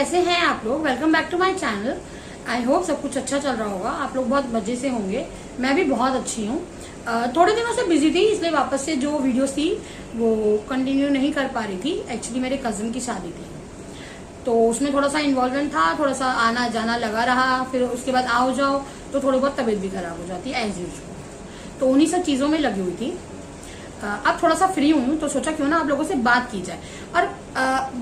कैसे हैं आप लोग। Welcome back to my channel. I hope सब कुछ अच्छा चल रहा होगा, आप लोग बहुत मजे से होंगे। मैं भी बहुत अच्छी हूँ। थोड़े दिनों से बिजी थी, इसलिए वापस से जो वीडियोस थी वो कंटिन्यू नहीं कर पा रही थी। एक्चुअली मेरे कजन की शादी थी, तो उसमें थोड़ा सा इन्वॉल्वमेंट था, थोड़ा सा आना जाना लगा रहा। फिर उसके बाद आओ जाओ तो थोड़ी बहुत तबीयत भी खराब हो जाती है एज यूजुअल। तो उन्हीं सब चीज़ों में लगी हुई थी। अब थोड़ा सा फ्री हूँ तो सोचा क्यों ना आप लोगों से बात की जाए। और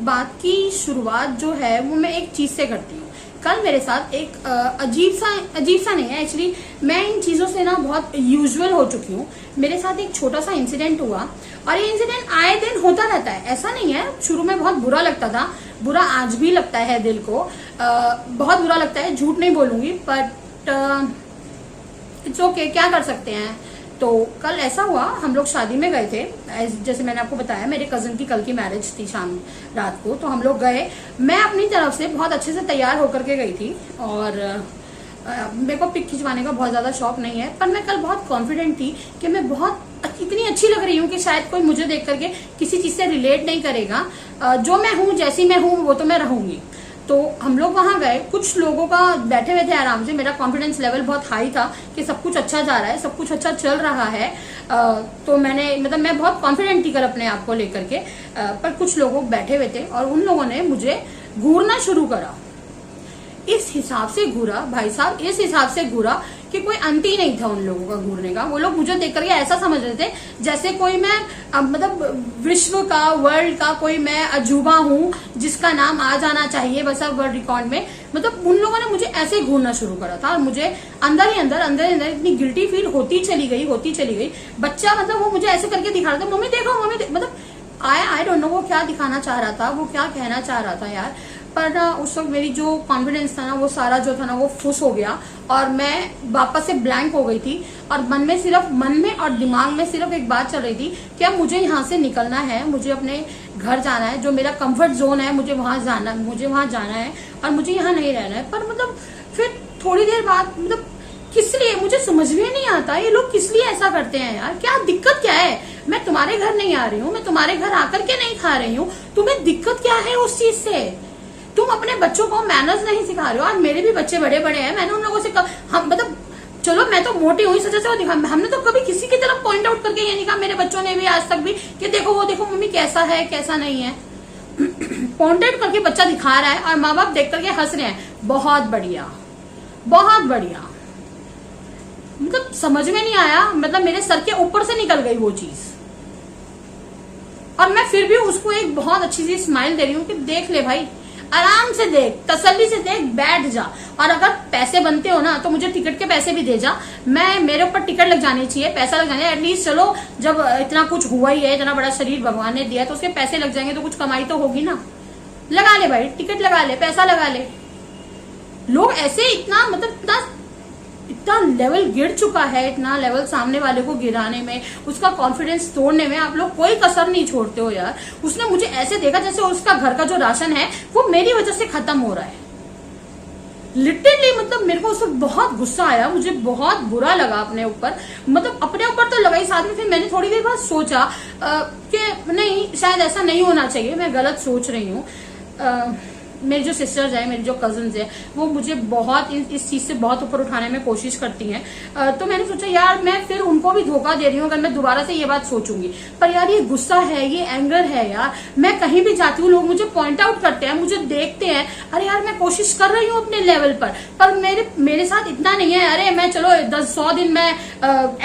बात की शुरुआत जो है वो मैं एक चीज से करती हूँ। कल मेरे साथ एक अजीब सा नहीं है, एक्चुअली मैं इन चीजों से ना बहुत यूजुअल हो चुकी हूँ। मेरे साथ एक छोटा सा इंसिडेंट हुआ और ये इंसिडेंट आए दिन होता रहता है, ऐसा नहीं है। शुरू में बहुत बुरा लगता था, बुरा आज भी लगता है दिल को, बहुत बुरा लगता है, झूठ नहीं बोलूंगी, बट इट्स ओके, क्या कर सकते हैं। तो कल ऐसा हुआ, हम लोग शादी में गए थे। जैसे मैंने आपको बताया, मेरे कजन की कल की मैरिज थी शाम रात को, तो हम लोग गए। मैं अपनी तरफ से बहुत अच्छे से तैयार होकर के गई थी और मेरे को पिक खिंचवाने का बहुत ज्यादा शौक नहीं है, पर मैं कल बहुत कॉन्फिडेंट थी कि मैं बहुत इतनी अच्छी लग रही हूँ कि शायद कोई मुझे देख करके किसी चीज से रिलेट नहीं करेगा। जो मैं हूँ, जैसी मैं हूँ, वो तो मैं रहूंगी। तो हम लोग वहां गए, कुछ लोगों का बैठे हुए थे आराम से। मेरा कॉन्फिडेंस लेवल बहुत हाई था कि सब कुछ अच्छा जा रहा है, सब कुछ अच्छा चल रहा है। तो मैं बहुत कॉन्फिडेंट थी कर अपने आप को लेकर के। पर कुछ लोग बैठे हुए थे और उन लोगों ने मुझे घूरना शुरू करा। इस हिसाब से घूरा भाई साहब, इस हिसाब से घूरा कि कोई अंत ही नहीं था उन लोगों का घूरने का। वो लोग मुझे देख करके ऐसा समझ रहे थे जैसे कोई मैं विश्व का, वर्ल्ड का कोई मैं अजूबा हूँ जिसका नाम आ जाना चाहिए बस अब वर्ल्ड रिकॉर्ड में। उन लोगों ने मुझे ऐसे घूरना शुरू करा था और मुझे अंदर ही अंदर इतनी गिल्टी फील होती चली गई। बच्चा वो मुझे ऐसे करके दिखा रहा था, मम्मी देखो, मम्मी आई डोंट नो वो क्या दिखाना चाह रहा था, वो क्या कहना चाह रहा था यार। पर ना उस वक्त मेरी जो कॉन्फिडेंस था ना, वो सारा जो था ना वो फुस हो गया और मैं वापस से ब्लैंक हो गई थी। और मन में और दिमाग में सिर्फ एक बात चल रही थी कि अब मुझे यहाँ से निकलना है, मुझे अपने घर जाना है, जो मेरा कंफर्ट जोन है मुझे वहां जाना है और मुझे यहाँ नहीं रहना है। पर फिर थोड़ी देर बाद किस लिए, मुझे समझ में नहीं आता ये लोग किस लिए ऐसा करते हैं यार। क्या दिक्कत क्या है? मैं तुम्हारे घर नहीं आ रही हूँ, मैं तुम्हारे घर आकर के नहीं खा रही हूँ, तुम्हें दिक्कत क्या है उस चीज से? तुम अपने बच्चों को मैनर्स नहीं सिखा रहे हो। और मेरे भी बच्चे बड़े बड़े हैं, मैंने उन लोगों से चलो मैं तो मोटी हुई सजा से वो दिखा, हमने तो कभी किसी की तरफ पॉइंट आउट करके ये नहीं कहा, मेरे बच्चों ने भी आज तक भी, कि देखो वो देखो मम्मी कैसा है कैसा नहीं है। पॉइंट आउट करके बच्चा दिखा रहा है और माँ बाप देख करके हंस रहे हैं। बहुत बढ़िया, बहुत बढ़िया। समझ में नहीं आया, मेरे सर के ऊपर से निकल गई वो चीज। और मैं फिर भी उसको एक बहुत अच्छी सी स्माइल दे रही हूँ कि देख ले भाई, आराम से देख, तसल्ली से देख, बैठ जा। और अगर पैसे बनते हो ना तो मुझे टिकट के पैसे भी दे जा। मेरे ऊपर टिकट लग जानी चाहिए, पैसा लग जाना एटलीस्ट। चलो जब इतना कुछ हुआ ही है, इतना बड़ा शरीर भगवान ने दिया है, तो उसके पैसे लग जाएंगे तो कुछ कमाई तो होगी ना। लगा ले भाई, टिकट लगा ले, पैसा लगा ले। लोग ऐसे इतना लेवल गिर चुका है, इतना लेवल सामने वाले को गिराने में, उसका कॉन्फिडेंस तोड़ने में आप लोग कोई कसर नहीं छोड़ते हो यार। उसने मुझे ऐसे देखा जैसे उसका घर का जो राशन है वो मेरी वजह से खत्म हो रहा है। लिटरली मेरे को उस वक्त बहुत गुस्सा आया, मुझे बहुत बुरा लगा अपने ऊपर। अपने ऊपर तो लगा ही, साथ में फिर मैंने थोड़ी देर बाद सोचा कि नहीं, शायद ऐसा नहीं होना चाहिए, मैं गलत सोच रही हूँ। मेरी जो सिस्टर्स है, मेरी जो कजन्स है, वो मुझे बहुत इस चीज से बहुत ऊपर उठाने में कोशिश करती हैं। तो मैंने सोचा यार मैं फिर उनको भी धोखा दे रही हूँ अगर मैं दोबारा से ये बात सोचूंगी। पर यार ये गुस्सा है, ये एंगर है यार। मैं कहीं भी जाती हूँ, लोग मुझे पॉइंट आउट करते हैं, मुझे देखते हैं। अरे यार मैं कोशिश कर रही हूँ अपने लेवल पर मेरे साथ इतना नहीं है। अरे मैं चलो 10-100 दिन मैं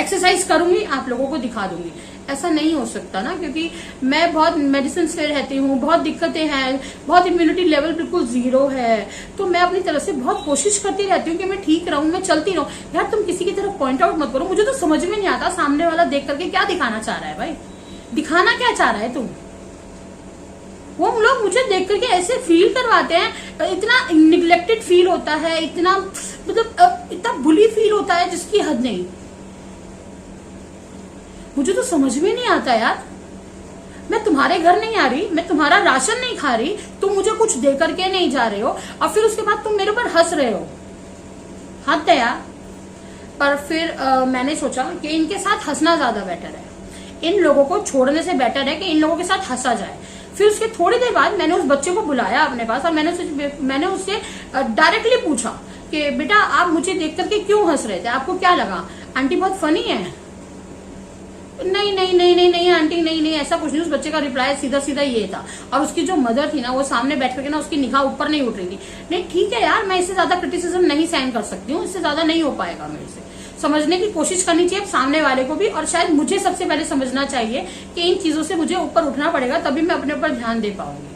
एक्सरसाइज करूंगी, आप लोगों को दिखा दूंगी। ऐसा नहीं हो सकता ना, क्योंकि मैं बहुत मेडिसिन से रहती हूँ, बहुत दिक्कतें हैं, बहुत इम्यूनिटी लेवल बिल्कुल 0 है। तो मैं अपनी तरफ से बहुत कोशिश करती रहती हूँ कि मैं ठीक रहूं, मैं चलती रहूं। यार तुम किसी की तरफ पॉइंट आउट मत करो। मुझे तो समझ में नहीं आता सामने वाला देख करके क्या दिखाना चाह रहा है। भाई दिखाना क्या चाह रहा है तुम? वो लोग मुझे देख करके ऐसे फील करवाते हैं, इतना निग्लेक्टेड फील होता है, इतना इतना बुली फील होता है जिसकी हद नहीं। मुझे तो समझ में नहीं आता यार। मैं तुम्हारे घर नहीं आ रही, मैं तुम्हारा राशन नहीं खा रही, तुम मुझे कुछ दे करके नहीं जा रहे हो और फिर उसके बाद तुम मेरे ऊपर हंस रहे हो। हद है यार। पर फिर मैंने सोचा कि इनके साथ हंसना ज्यादा बेटर है, इन लोगों को छोड़ने से बेटर है कि इन लोगों के साथ हंसा जाए। फिर उसके थोड़ी देर बाद मैंने उस बच्चे को बुलाया अपने पास और मैंने उससे डायरेक्टली पूछा कि बेटा आप मुझे देख करके क्यों हंस रहे थे, आपको क्या लगा, आंटी बहुत फनी है। नहीं नहीं नहीं नहीं नहीं आंटी नहीं नहीं ऐसा कुछ नहीं। उस बच्चे का रिप्लाई सीधा सीधा ये था। और उसकी जो मदर थी ना, वो सामने बैठ करके ना उसकी निगाह ऊपर नहीं उठ रही थी। नहीं ठीक है यार, मैं इससे ज्यादा क्रिटिसिज्म नहीं सहन कर सकती हूँ, इससे ज्यादा नहीं हो पाएगा मेरे से। समझने की कोशिश करनी चाहिए सामने वाले को भी, और शायद मुझे सबसे पहले समझना चाहिए कि इन चीजों से मुझे ऊपर उठना पड़ेगा, तभी मैं अपने ऊपर ध्यान दे पाऊंगी।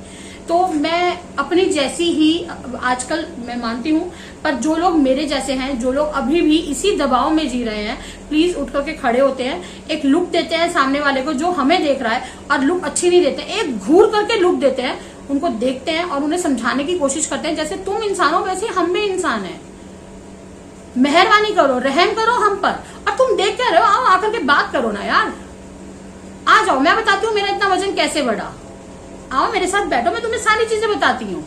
तो मैं अपनी जैसी ही आजकल मैं मानती हूँ, पर जो लोग मेरे जैसे हैं, जो लोग अभी भी इसी दबाव में जी रहे हैं, प्लीज उठ करके खड़े होते हैं, एक लुक देते हैं सामने वाले को जो हमें देख रहा है, और लुक अच्छी नहीं देते, एक घूर करके लुक देते हैं, उनको देखते हैं और उन्हें समझाने की कोशिश करते हैं जैसे तुम इंसान हो वैसे हम भी इंसान है, मेहरबानी करो, रहम करो हम पर। और तुम देख क्या रहे हो, आओ आकर के बात करो ना यार, आ जाओ, मैं बताती हूँ मेरा इतना वजन कैसे बढ़ा, आओ मेरे साथ बैठो, मैं तुम्हें सारी चीजें बताती हूँ।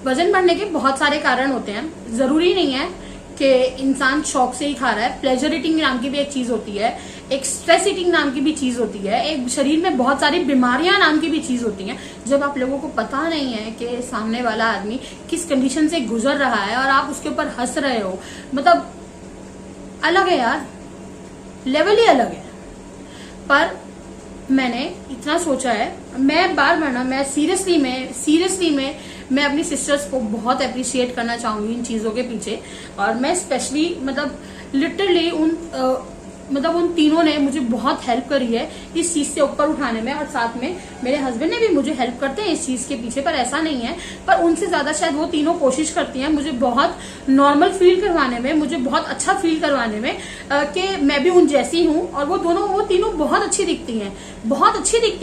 वजन बढ़ने के बहुत सारे कारण होते हैं, जरूरी नहीं है कि इंसान शौक से ही खा रहा है। प्लेजर ईटिंग नाम की भी एक चीज होती है, एक स्ट्रेस ईटिंग नाम की भी चीज होती है, एक शरीर में बहुत सारी बीमारियां नाम की भी चीज होती हैं। जब आप लोगों को पता नहीं है कि सामने वाला आदमी किस कंडीशन से गुजर रहा है और आप उसके ऊपर हंस रहे हो, मतलब अलग है यार, लेवल ही अलग है। पर मैंने इतना सोचा है, मैं बार बार ना, मैं सीरियसली में मैं अपनी सिस्टर्स को बहुत अप्रिशिएट करना चाहूंगी इन चीजों के पीछे। और मैं स्पेशली मतलब लिटरली उन तीनों ने मुझे बहुत हेल्प करी है इस चीज से ऊपर उठाने में, और साथ में मेरे हस्बैंड ने भी मुझे हेल्प करते हैं इस चीज के पीछे, पर ऐसा नहीं है, पर उनसे ज्यादा शायद वो तीनों कोशिश करती हैं मुझे बहुत नॉर्मल फील करवाने में, मुझे बहुत अच्छा फील करवाने में कि मैं भी उन जैसी हूँ। और वो तीनों बहुत अच्छी दिखती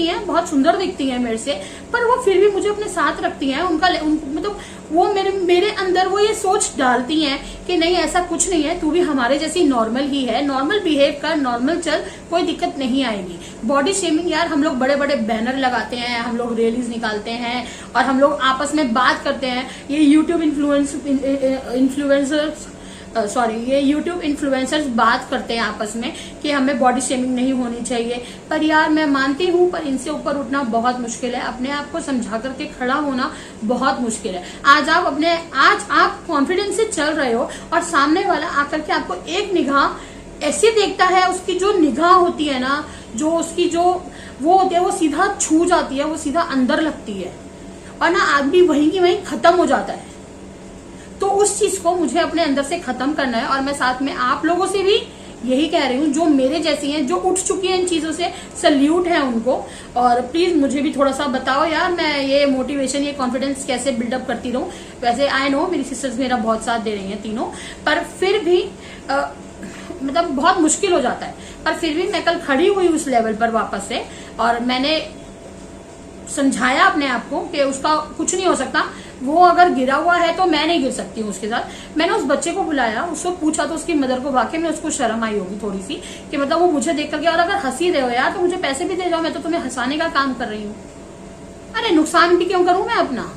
हैं, बहुत सुंदर दिखती हैं मेरे से, पर वो फिर भी मुझे अपने साथ रखती हैं। मतलब वो मेरे अंदर वो ये सोच डालती हैं कि नहीं ऐसा कुछ नहीं है, तू भी हमारे जैसी नॉर्मल ही है, नॉर्मल बिहेव कर, नॉर्मल चल, कोई दिक्कत नहीं आएगी। बॉडी शेमिंग यार, हम लोग बड़े बड़े बैनर लगाते हैं, हम लोग रैलीज निकालते हैं और हम लोग आपस में बात करते हैं। ये यूट्यूब इन्फ्लुएंसर्स बात करते हैं आपस में कि हमें बॉडी शेमिंग नहीं होनी चाहिए, पर यार मैं मानती हूँ, पर इनसे ऊपर उठना बहुत मुश्किल है, अपने आप को समझा करके खड़ा होना बहुत मुश्किल है। आज आप कॉन्फिडेंस से चल रहे हो और सामने वाला आकर के आपको एक निगाह ऐसे देखता है, उसकी जो निगाह होती है ना, जो उसकी जो वो होती है, वो सीधा छू जाती है, वो सीधा अंदर लगती है, और ना आदमी वहीं की वहीं खत्म हो जाता है। तो उस चीज को मुझे अपने अंदर से खत्म करना है, और मैं साथ में आप लोगों से भी यही कह रही हूँ, जो मेरे जैसी हैं, जो उठ चुकी हैं इन चीजों से, सल्यूट है उनको। और प्लीज मुझे भी थोड़ा सा बताओ यार, मैं ये मोटिवेशन, ये कॉन्फिडेंस कैसे बिल्डअप करती रहूं। वैसे आई नो मेरी सिस्टर्स मेरा बहुत साथ दे रही हैं तीनों, पर फिर भी मतलब बहुत मुश्किल हो जाता है। पर फिर भी मैं कल खड़ी हुई उस लेवल पर वापस से, और मैंने समझाया अपने आप को कि उसका कुछ नहीं हो सकता, वो अगर गिरा हुआ है तो मैं नहीं गिर सकती हूँ उसके साथ। मैंने उस बच्चे को बुलाया, उसको पूछा तो उसकी मदर को वाकई में उसको शर्म आई होगी थोड़ी सी कि मतलब वो मुझे देख करके, और अगर हंसी रहे हो यार तो मुझे पैसे भी दे जाओ, मैं तो तुम्हें हंसाने का काम कर रही हूँ, अरे नुकसान भी क्यों करूं मैं अपना।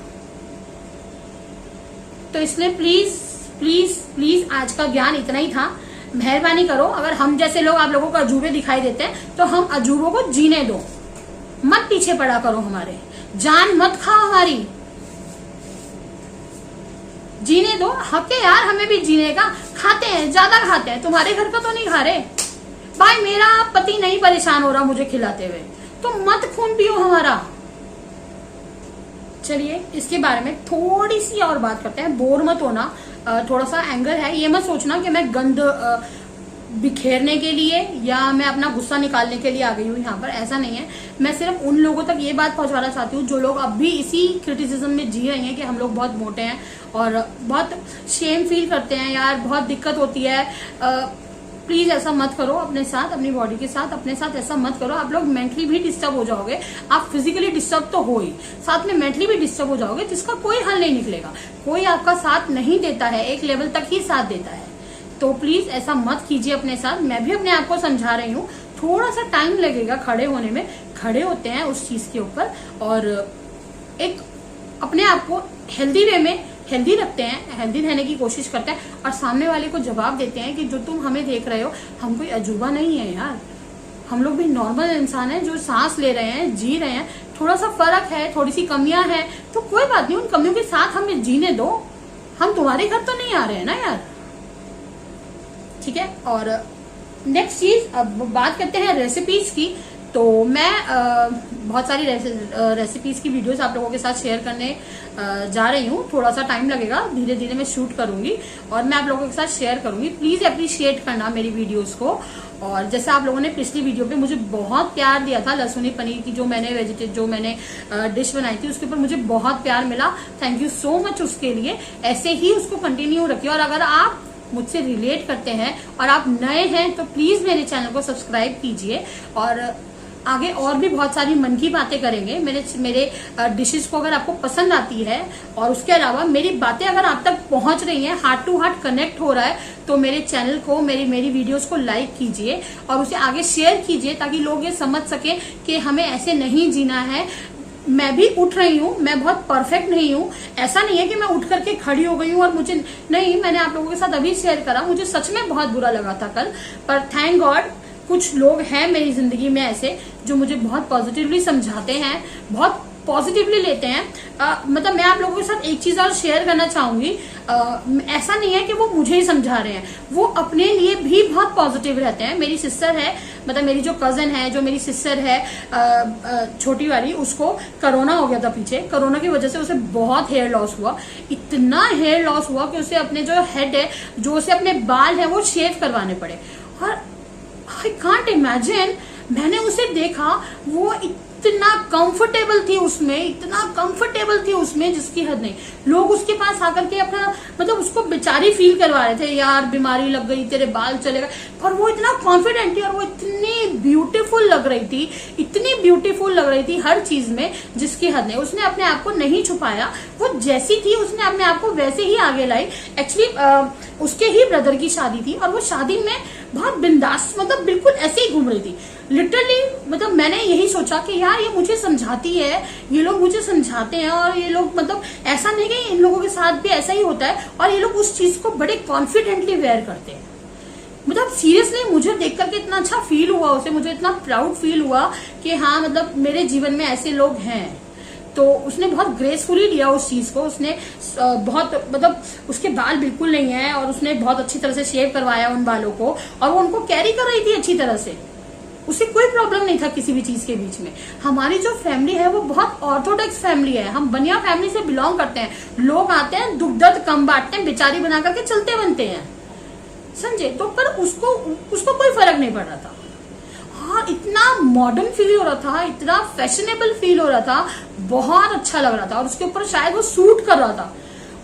तो इसलिए प्लीज प्लीज प्लीज आज का ज्ञान इतना ही था। मेहरबानी करो, अगर हम जैसे लोग आप लोगों को अजूबे दिखाई देते हैं तो हम अजूबों को जीने दो, मत पीछे पड़ा करो, हमारे जान मत खाओ, हमारी जीने दो। हक है यार हमें भी जीने का, खाते हैं, ज्यादा खाते हैं, तुम्हारे घर का तो नहीं खा रहे भाई। मेरा पति नहीं परेशान हो रहा मुझे खिलाते हुए, तो मत खून पियो हमारा। चलिए इसके बारे में थोड़ी सी और बात करते हैं, बोर मत होना, थोड़ा सा एंगर है, ये मत सोचना कि मैं गंद बिखेरने के लिए या मैं अपना गुस्सा निकालने के लिए आ गई हूँ यहाँ पर, ऐसा नहीं है। मैं सिर्फ उन लोगों तक ये बात पहुंचाना चाहती हूँ जो लोग अब भी इसी क्रिटिसिज्म में जी रहे हैं कि हम लोग बहुत मोटे हैं और बहुत शेम फील करते हैं, यार बहुत दिक्कत होती है। प्लीज ऐसा मत करो अपने साथ, अपनी बॉडी के साथ, अपने साथ ऐसा मत करो। आप लोग मेंटली भी डिस्टर्ब हो जाओगे, आप फिजिकली डिस्टर्ब तो हो ही, साथ में मेंटली भी डिस्टर्ब हो जाओगे, जिसका कोई हल नहीं निकलेगा। कोई आपका साथ नहीं देता है, एक लेवल तक ही साथ देता है। तो प्लीज ऐसा मत कीजिए अपने साथ। मैं भी अपने आप को समझा रही हूँ, थोड़ा सा टाइम लगेगा खड़े होने में, खड़े होते हैं उस चीज के ऊपर और एक अपने आप को हेल्दी वे में हेल्दी रखते हैं, हेल्दी रहने की कोशिश करते हैं और सामने वाले को जवाब देते हैं कि जो तुम हमें देख रहे हो हम कोई अजूबा नहीं है यार, हम लोग भी नॉर्मल इंसान हैं जो सांस ले रहे हैं, जी रहे हैं, थोड़ा सा फर्क है, थोड़ी सी कमियां हैं तो कोई बात नहीं, उन कमियों के साथ हमें जीने दो, हम तुम्हारे घर तो नहीं आ रहे हैं ना यार, ठीक है। और नेक्स्ट चीज, अब बात करते हैं रेसिपीज की। तो मैं बहुत सारी रेसिपीज की वीडियोस आप लोगों के साथ शेयर करने जा रही हूँ, थोड़ा सा टाइम लगेगा, धीरे धीरे मैं शूट करूंगी और मैं आप लोगों के साथ शेयर करूंगी। प्लीज अप्रिशिएट करना मेरी वीडियोस को। और जैसे आप लोगों ने पिछली वीडियो पे मुझे बहुत प्यार दिया था, लहसुनी पनीर की जो मैंने डिश बनाई थी उसके ऊपर मुझे बहुत प्यार मिला, थैंक यू सो मच उसके लिए। ऐसे ही उसको कंटिन्यू रखिए और अगर आप मुझसे रिलेट करते हैं और आप नए हैं तो प्लीज मेरे चैनल को सब्सक्राइब कीजिए और आगे और भी बहुत सारी मन की बातें करेंगे। मेरे डिशेस को अगर आपको पसंद आती है और उसके अलावा मेरी बातें अगर आप तक पहुंच रही हैं, हार्ट टू हार्ट कनेक्ट हो रहा है, तो मेरे चैनल को, मेरी वीडियोस को लाइक कीजिए और उसे आगे शेयर कीजिए ताकि लोग ये समझ सके कि हमें ऐसे नहीं जीना है। मैं भी उठ रही हूँ, मैं बहुत परफेक्ट नहीं हूँ, ऐसा नहीं है कि मैं उठ करके खड़ी हो गई हूँ और मुझे नहीं, मैंने आप लोगों के साथ अभी शेयर करा, मुझे सच में बहुत बुरा लगा था कल, पर थैंक गॉड कुछ लोग हैं मेरी जिंदगी में ऐसे जो मुझे बहुत पॉजिटिवली समझाते हैं, बहुत पॉजिटिवली लेते हैं। मतलब मैं आप लोगों के साथ एक चीज और शेयर करना चाहूंगी, ऐसा नहीं है कि वो मुझे ही समझा रहे हैं, वो अपने लिए भी बहुत पॉजिटिव रहते हैं। मेरी सिस्टर है, मतलब मेरी जो कजन है, जो मेरी सिस्टर है छोटी वाली, उसको कोरोना हो गया था पीछे, कोरोना की वजह से उसे बहुत हेयर लॉस हुआ, इतना हेयर लॉस हुआ कि उसे अपने जो हेड है, जो उसे अपने बाल है वो शेव करवाने पड़े। और आई कांट इमेजिन, मैंने उसे देखा वो इतना कंफर्टेबल थी उसमें, इतना कंफर्टेबल थी उसमें जिसकी हद नहीं। लोग उसके पास आकर के अपना मतलब उसको बेचारी फील करवा रहे थे, यार बीमारी लग गई, तेरे बाल चले गए, पर वो इतना कॉन्फिडेंट थी और वो इतनी ब्यूटीफुल लग रही थी, इतनी ब्यूटीफुल लग रही थी हर चीज में जिसकी हद नहीं। उसने अपने आप को नहीं छुपाया, वो जैसी थी उसने अपने आप को वैसे ही आगे लाई। एक्चुअली उसके ही ब्रदर की शादी थी और वो शादी में बहुत बिंदास, मतलब बिल्कुल ऐसे ही घूम रही थी लिटरली। मतलब मैंने यही सोचा कि यार ये मुझे समझाती है, ये लोग मुझे समझाते हैं और ये लोग मतलब ऐसा नहीं कि इन लोगों के साथ भी ऐसा ही होता है और ये लोग उस चीज को बड़े कॉन्फिडेंटली वेयर करते हैं। मतलब सीरियसली मुझे देख करके इतना अच्छा फील हुआ उसे, मुझे इतना प्राउड फील हुआ कि हाँ मतलब मेरे जीवन में ऐसे लोग हैं। तो उसने बहुत ग्रेसफुली लिया उस चीज को, उसने बहुत मतलब उसके बाल बिल्कुल नहीं है और उसने बहुत अच्छी तरह से शेव करवाया उन बालों को और वो उनको कैरी कर रही थी अच्छी तरह से, उसे कोई प्रॉब्लम नहीं था किसी भी चीज के बीच में। हमारी जो फैमिली है वो बहुत ऑर्थोडॉक्स फैमिली है, हम बनिया फैमिली से बिलोंग करते हैं। लोग आते हैं दुख दर्द कम बांटते हैं, बेचारी बना करके चलते बनते हैं, समझे। तो पर उसको कोई फर्क नहीं पड़ रहा था। हाँ, इतना मॉडर्न फील हो रहा था, इतना फैशनेबल फील हो रहा था, बहुत अच्छा लग रहा था और उसके ऊपर शायद वो सूट कर रहा था।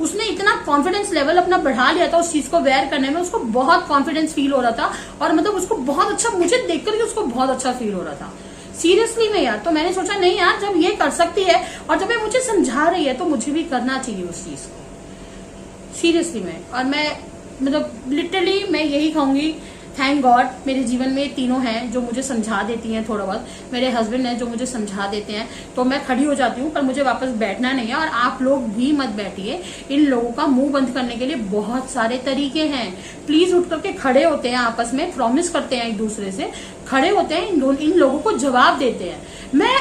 उसने इतना कॉन्फिडेंस लेवल अपना बढ़ा लिया था उस चीज को वेयर करने में, उसको बहुत कॉन्फिडेंस फील हो रहा था और मतलब उसको बहुत अच्छा, मुझे देख करके उसको बहुत अच्छा फील हो रहा था सीरियसली में यार। तो मैंने सोचा नहीं यार, जब ये कर सकती है और जब ये मुझे समझा रही है तो मुझे भी करना चाहिए उस चीज को सीरियसली में। और मैं मतलब लिटरली मैं यही कहूंगी, थैंक गॉड मेरे जीवन में तीनों हैं जो मुझे समझा देती हैं थोड़ा बहुत। मेरे हस्बैंड हैं जो मुझे समझा देते हैं, तो मैं खड़ी हो जाती हूँ, पर मुझे वापस बैठना नहीं है। और आप लोग भी मत बैठिए, इन लोगों का मुंह बंद करने के लिए बहुत सारे तरीके हैं। प्लीज उठ करके खड़े होते हैं, आपस में प्रॉमिस करते हैं एक दूसरे से, खड़े होते हैं, इन लोगों को जवाब देते हैं। मैं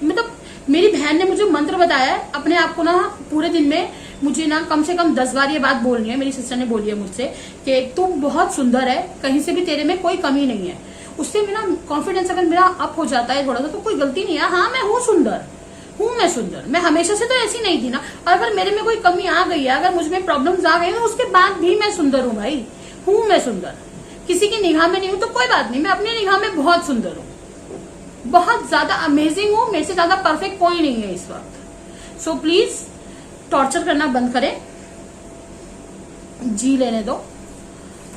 मतलब मेरी बहन ने मुझे मंत्र बताया है, अपने आप को ना पूरे दिन में मुझे ना कम से कम 10 बार ये बात बोलनी है। मेरी सिस्टर ने बोली है मुझसे कि तुम बहुत सुंदर है, कहीं से भी तेरे में कोई कमी नहीं है। उससे मेरा कॉन्फिडेंस अगर मेरा अप हो जाता है थोड़ा सा, तो कोई गलती नहीं है। हाँ, मैं हूँ सुंदर, मैं सुंदर, मैं हमेशा से तो ऐसी नहीं थी ना। और अगर मेरे में कोई कमी आ गई है, अगर मुझ में प्रॉब्लम्स आ गई, तो उसके बाद भी मैं सुंदर हूँ भाई, मैं सुंदर। किसी की निगाह में नहीं हूँ तो कोई बात नहीं, मैं अपनी निगाह में बहुत सुंदर हूँ, बहुत ज्यादा अमेजिंग हूँ, मेरे से ज्यादा परफेक्ट कोई नहीं है इस वक्त। सो प्लीज टॉर्चर करना बंद करें, जी लेने दो।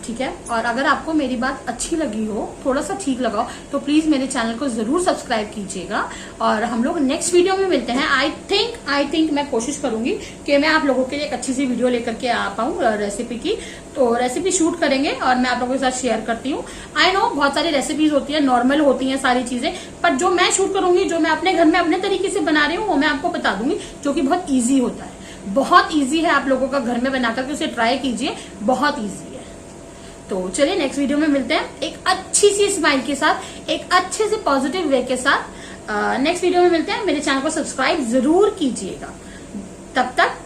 ठीक है। और अगर आपको मेरी बात अच्छी लगी हो, थोड़ा सा ठीक लगा हो, तो प्लीज मेरे चैनल को जरूर सब्सक्राइब कीजिएगा। और हम लोग नेक्स्ट वीडियो में मिलते हैं। आई थिंक मैं कोशिश करूंगी कि मैं आप लोगों के लिए एक अच्छी सी वीडियो लेकर के आ पाऊँ रेसिपी की। तो रेसिपी शूट करेंगे और मैं आप लोगों के साथ शेयर करती हूँ। आई नो बहुत सारी रेसिपीज होती है, नॉर्मल होती हैं सारी चीजें, पर जो मैं शूट करूंगी, जो मैं अपने घर में अपने तरीके से बना रही हूँ, वो मैं आपको बता दूंगी, जो कि बहुत ईजी होता है। बहुत ईजी है, आप लोगों का घर में बना करके उसे ट्राई कीजिए, बहुत ईजी है। तो चलिए नेक्स्ट वीडियो में मिलते हैं एक अच्छी सी स्माइल के साथ, एक अच्छे से पॉजिटिव वे के साथ। नेक्स्ट वीडियो में मिलते हैं। मेरे चैनल को सब्सक्राइब जरूर कीजिएगा। तब तक